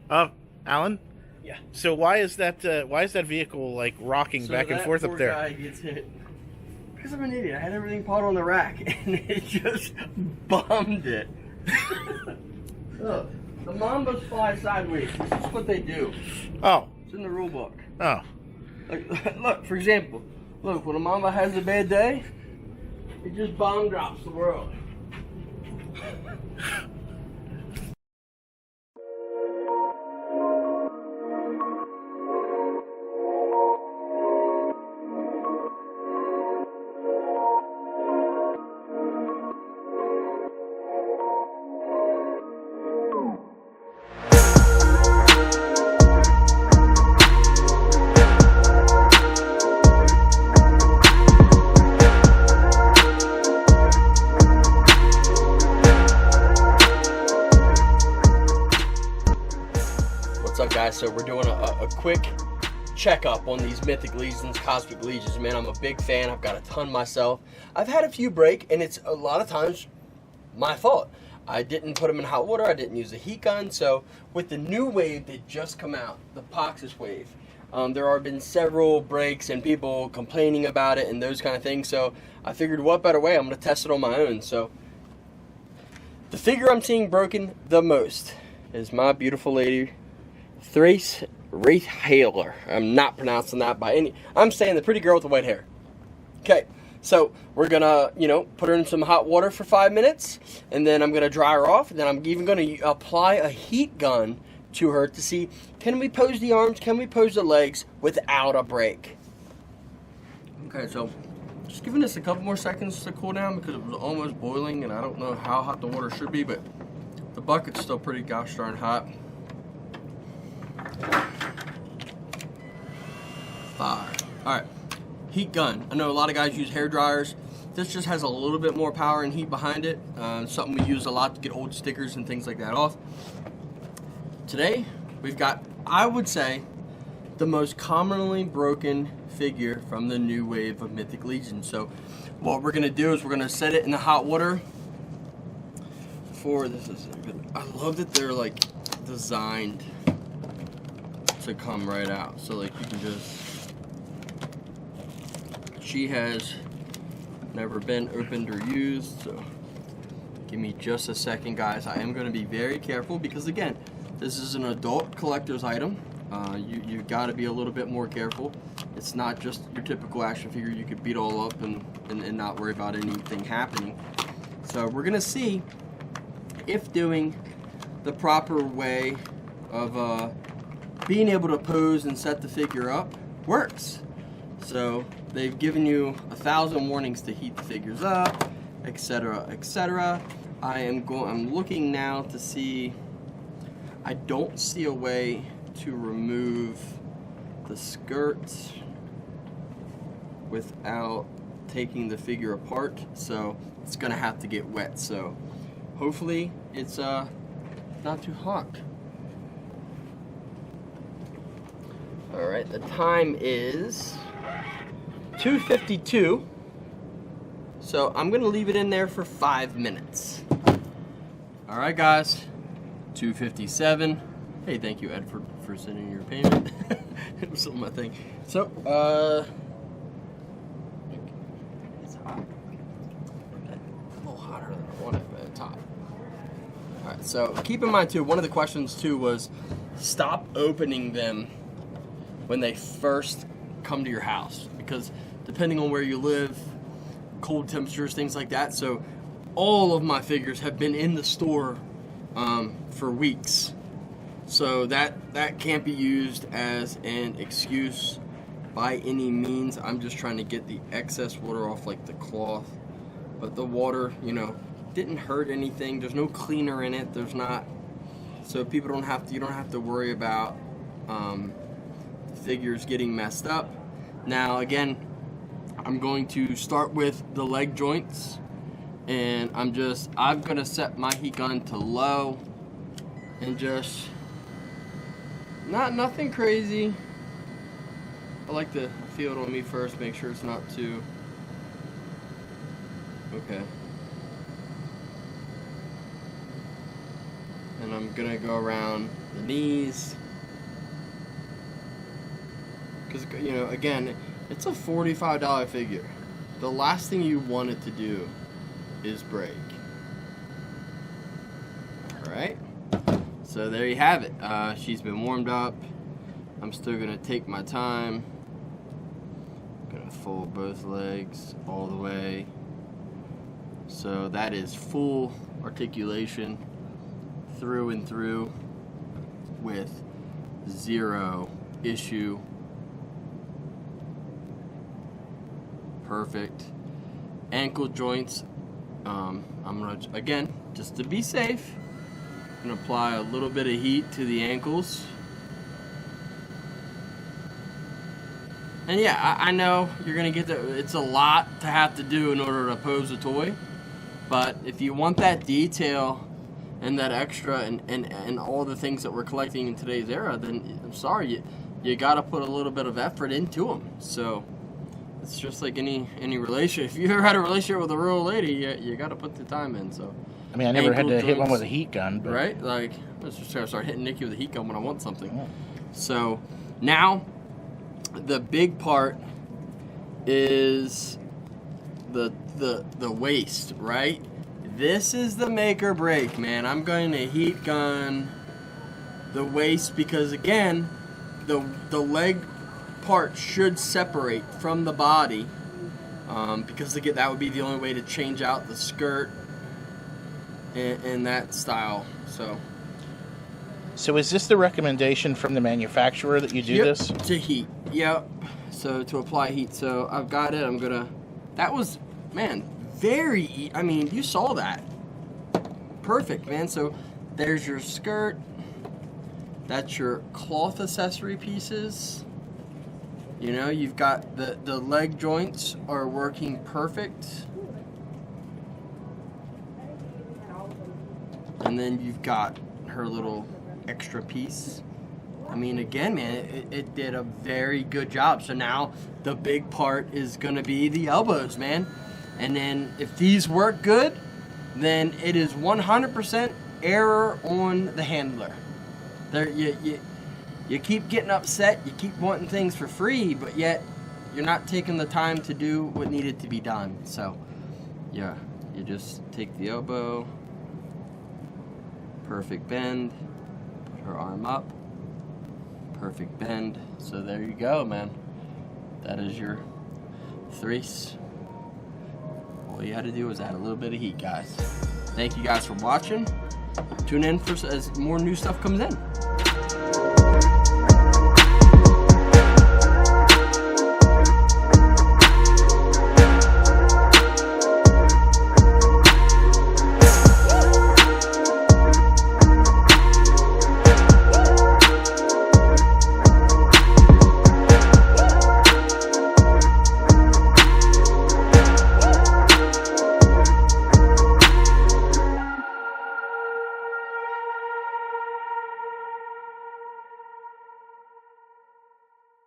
Alan. Yeah. So why is that vehicle like rocking back and forth up there? Guy gets hit. Because I'm an idiot. I had everything piled on the rack, and it just bombed it. Look, the Mambas fly sideways. This is what they do. Oh. It's in the rule book. Oh. Like, look, for example, look, when a Mamba has a bad day, it just bomb drops the world. What's up, guys? So we're doing a quick checkup on these Mythic Legions, Cosmic Legions. Man, I'm a big fan. I've got a ton myself. I've had a few break, and it's a lot of times my fault. I didn't put them in hot water. I didn't use a heat gun. So with the new wave that just come out, the Poxus wave, there have been several breaks and people complaining about it and those kind of things. So I figured, what better way? I'm going to test it on my own. So the figure I'm seeing broken the most is my beautiful lady, Thrace Wraithhaler. I'm not pronouncing that by any. I'm saying the pretty girl with the white hair. Okay, so we're gonna, put her in some hot water for 5 minutes, and then I'm gonna dry her off, and then I'm even gonna apply a heat gun to her to see, can we pose the arms, can we pose the legs without a break? Okay, so just giving this a couple more seconds to cool down because it was almost boiling, and I don't know how hot the water should be, but the bucket's still pretty gosh darn hot. Fire. Alright, heat gun. I know a lot of guys use hair dryers. This just has a little bit more power and heat behind it. Something we use a lot to get old stickers and things like that off. Today, we've got, I would say, the most commonly broken figure from the new wave of Mythic Legions. So, what we're going to do is we're going to set it in the hot water for, this is good. I love that they're like designed to come right out. So like you can just, she has never been opened or used, so give me just a second, guys. I am going to be very careful because again, this is an adult collector's item. You got to be a little bit more careful. It's not just your typical action figure you could beat all up and not worry about anything happening. So we're going to see if doing the proper way of being able to pose and set the figure up works. So they've given you 1,000 warnings to heat the figures up, etc., etc. I'm looking now to see. I don't see a way to remove the skirt without taking the figure apart, so it's gonna have to get wet. So hopefully it's not too hot. Alright, the time is 2:52, so I'm going to leave it in there for 5 minutes. Alright guys, 2:57. Hey, thank you Ed for sending your payment. It was my thing. So, it's hot. A little hotter than I wanted, but it's hot. Alright, so keep in mind too, one of the questions too was stop opening them when they first come to your house, because depending on where you live, cold temperatures, things like that. So all of my figures have been in the store for weeks, so that can't be used as an excuse by any means. I'm just trying to get the excess water off like the cloth, but the water, didn't hurt anything. There's no cleaner in it. There's not, so people don't have to, you don't have to worry about figures getting messed up. Now again, I'm going to start with the leg joints, and I'm gonna set my heat gun to low and just nothing crazy. I like to feel it on me first, make sure it's not too okay. And I'm gonna go around the knees. Because, you know, again, it's a $45 figure. The last thing you want it to do is break. Alright. So there you have it. She's been warmed up. I'm still gonna take my time. Gonna fold both legs all the way. So that is full articulation through and through with zero issue. Perfect. Ankle joints. I'm gonna, again, just to be safe, I'm gonna apply a little bit of heat to the ankles. And yeah, I know you're gonna get it's a lot to have to do in order to pose a toy, but if you want that detail and that extra and all the things that we're collecting in today's era, then I'm sorry, you gotta put a little bit of effort into them. So it's just like any relationship. If you ever had a relationship with a real lady, you gotta put the time in. So I mean, I never had to hit one with a heat gun, but... right? Like, let's just start hitting Nikki with a heat gun when I want something. Oh. So now the big part is the waist, right? This is the make or break, man. I'm going to heat gun the waist because, again, the leg part should separate from the body because again, that would be the only way to change out the skirt in that style. So is this the recommendation from the manufacturer that you do this? To heat. Yep. So to apply heat. So I've got it. I'm gonna. That was, man, very. I mean, you saw that. Perfect, man. So there's your skirt. That's your cloth accessory pieces. You know, you've got the leg joints are working perfect. And then you've got her little extra piece. I mean, again, man, it did a very good job. So now the big part is gonna be the elbows, man. And then if these work good, then it is 100% error on the handler. There, you keep getting upset, you keep wanting things for free, but yet you're not taking the time to do what needed to be done. So, yeah, you just take the elbow, perfect bend, put her arm up, perfect bend. So there you go, man. That is your threes. All you had to do was add a little bit of heat, guys. Thank you guys for watching. Tune in for as more new stuff comes in.